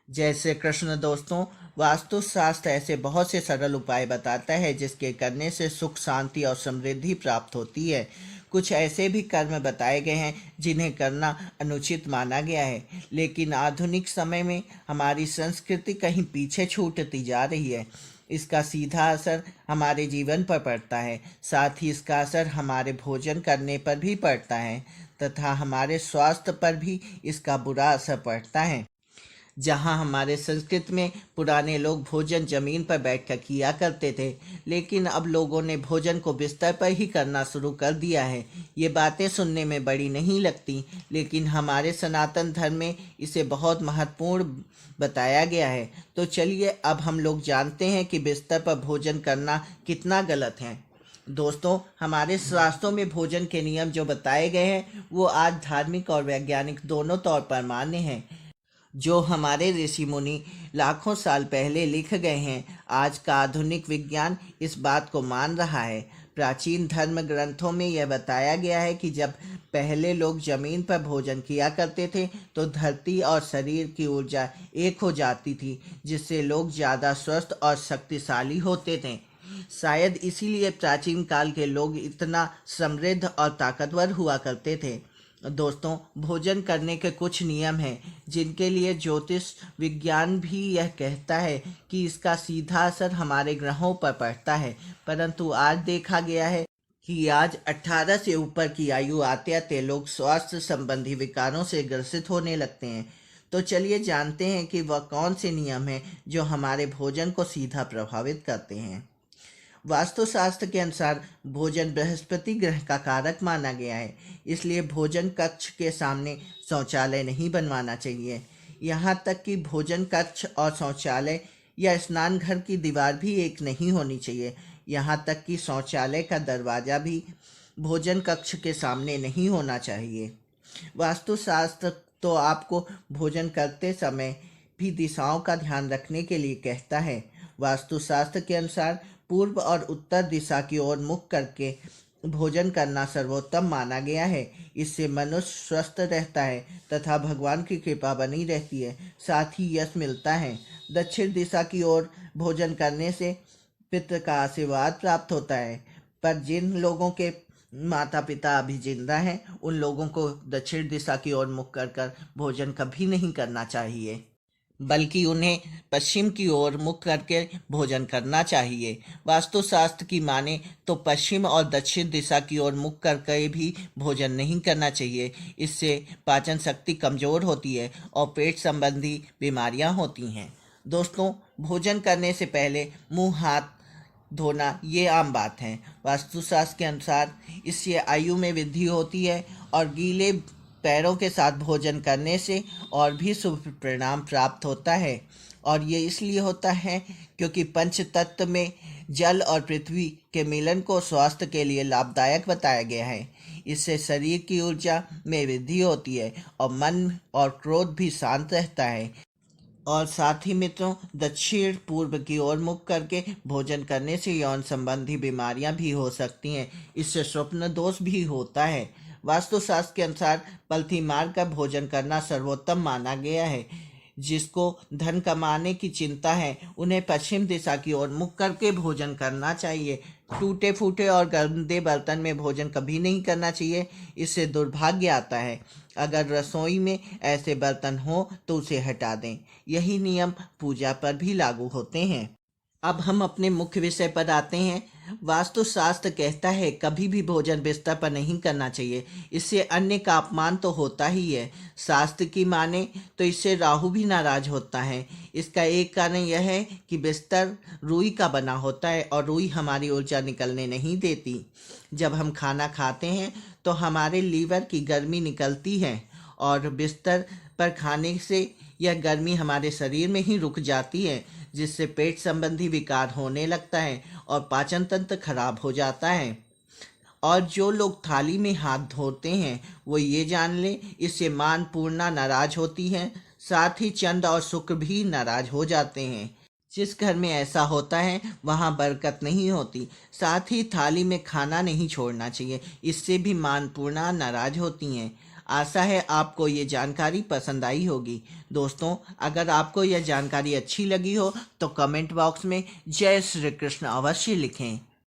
जय श्री कृष्ण दोस्तों। वास्तुशास्त्र ऐसे बहुत से सरल उपाय बताता है जिसके करने से सुख, शांति और समृद्धि प्राप्त होती है। कुछ ऐसे भी कर्म बताए गए हैं जिन्हें करना अनुचित माना गया है, लेकिन आधुनिक समय में हमारी संस्कृति कहीं पीछे छूटती जा रही है। इसका सीधा असर हमारे जीवन पर पड़ता है, साथ ही इसका असर हमारे भोजन करने पर भी पड़ता है तथा हमारे स्वास्थ्य पर भी इसका बुरा असर पड़ता है। जहाँ हमारे संस्कृत में पुराने लोग भोजन जमीन पर बैठकर किया करते थे, लेकिन अब लोगों ने भोजन को बिस्तर पर ही करना शुरू कर दिया है। ये बातें सुनने में बड़ी नहीं लगती, लेकिन हमारे सनातन धर्म में इसे बहुत महत्वपूर्ण बताया गया है। तो चलिए अब हम लोग जानते हैं कि बिस्तर पर भोजन करना कितना गलत है। दोस्तों, हमारे शास्त्रों में भोजन के नियम जो बताए गए हैं वो आज धार्मिक और वैज्ञानिक दोनों तौर पर मान्य हैं। जो हमारे ऋषि मुनि लाखों साल पहले लिख गए हैं, आज का आधुनिक विज्ञान इस बात को मान रहा है। प्राचीन धर्म ग्रंथों में यह बताया गया है कि जब पहले लोग जमीन पर भोजन किया करते थे तो धरती और शरीर की ऊर्जा एक हो जाती थी, जिससे लोग ज़्यादा स्वस्थ और शक्तिशाली होते थे। शायद इसीलिए प्राचीन काल के लोग इतना समृद्ध और ताकतवर हुआ करते थे। दोस्तों, भोजन करने के कुछ नियम हैं जिनके लिए ज्योतिष विज्ञान भी यह कहता है कि इसका सीधा असर हमारे ग्रहों पर पड़ता है, परंतु आज देखा गया है कि आज 18 से ऊपर की आयु आते आते लोग स्वास्थ्य संबंधी विकारों से ग्रसित होने लगते हैं। तो चलिए जानते हैं कि वह कौन से नियम हैं जो हमारे भोजन को सीधा प्रभावित करते हैं। वास्तुशास्त्र के अनुसार भोजन बृहस्पति ग्रह का कारक माना गया है, इसलिए भोजन कक्ष के सामने शौचालय नहीं बनवाना चाहिए। यहाँ तक कि भोजन कक्ष और शौचालय या स्नान घर की दीवार भी एक नहीं होनी चाहिए। यहाँ तक कि शौचालय का दरवाज़ा भी भोजन कक्ष के सामने नहीं होना चाहिए। वास्तुशास्त्र तो आपको भोजन करते समय भी दिशाओं का ध्यान रखने के लिए कहता है। वास्तुशास्त्र के अनुसार पूर्व और उत्तर दिशा की ओर मुख करके भोजन करना सर्वोत्तम माना गया है। इससे मनुष्य स्वस्थ रहता है तथा भगवान की कृपा बनी रहती है, साथ ही यश मिलता है। दक्षिण दिशा की ओर भोजन करने से पितृ का आशीर्वाद प्राप्त होता है, पर जिन लोगों के माता पिता अभी जिंदा हैं उन लोगों को दक्षिण दिशा की ओर मुख कर भोजन कभी नहीं करना चाहिए, बल्कि उन्हें पश्चिम की ओर मुख करके भोजन करना चाहिए। वास्तुशास्त्र की माने तो पश्चिम और दक्षिण दिशा की ओर मुख करके भी भोजन नहीं करना चाहिए। इससे पाचन शक्ति कमज़ोर होती है और पेट संबंधी बीमारियां होती हैं। दोस्तों, भोजन करने से पहले मुंह हाथ धोना ये आम बात है। वास्तुशास्त्र के अनुसार इससे आयु में वृद्धि होती है और गीले पैरों के साथ भोजन करने से और भी शुभ परिणाम प्राप्त होता है। और ये इसलिए होता है क्योंकि पंच तत्व में जल और पृथ्वी के मिलन को स्वास्थ्य के लिए लाभदायक बताया गया है। इससे शरीर की ऊर्जा में वृद्धि होती है और मन और क्रोध भी शांत रहता है। और साथ ही मित्रों, दक्षिण पूर्व की ओर मुख करके भोजन करने से यौन संबंधी बीमारियां भी हो सकती हैं। इससे स्वप्न दोष भी होता है। वास्तुशास्त्र के अनुसार पलथी मार कर भोजन करना सर्वोत्तम माना गया है। जिसको धन कमाने की चिंता है उन्हें पश्चिम दिशा की ओर मुख करके भोजन करना चाहिए। टूटे फूटे और गंदे बर्तन में भोजन कभी नहीं करना चाहिए, इससे दुर्भाग्य आता है। अगर रसोई में ऐसे बर्तन हो तो उसे हटा दें। यही नियम पूजा पर भी लागू होते हैं। अब हम अपने मुख्य विषय पर आते हैं। वास्तुशास्त्र कहता है कभी भी भोजन बिस्तर पर नहीं करना चाहिए, इससे अन्य का अपमान तो होता ही है। शास्त्र की माने तो इससे राहु भी नाराज होता है। इसका एक कारण यह है कि बिस्तर रुई का बना होता है और रुई हमारी ऊर्जा निकलने नहीं देती। जब हम खाना खाते हैं तो हमारे लीवर की गर्मी निकलती है और बिस्तर पर खाने से यह गर्मी हमारे शरीर में ही रुक जाती है, जिससे पेट संबंधी विकार होने लगता है और पाचन तंत्र खराब हो जाता है। और जो लोग थाली में हाथ धोते हैं वो ये जान लें, इससे मां अन्नपूर्णा नाराज होती है, साथ ही चंद्र और शुक्र भी नाराज हो जाते हैं। जिस घर में ऐसा होता है वहाँ बरकत नहीं होती। साथ ही थाली में खाना नहीं छोड़ना चाहिए, इससे भी मां अन्नपूर्णा नाराज होती हैं। आशा है आपको ये जानकारी पसंद आई होगी। दोस्तों, अगर आपको यह जानकारी अच्छी लगी हो तो कमेंट बॉक्स में जय श्री कृष्ण अवश्य लिखें।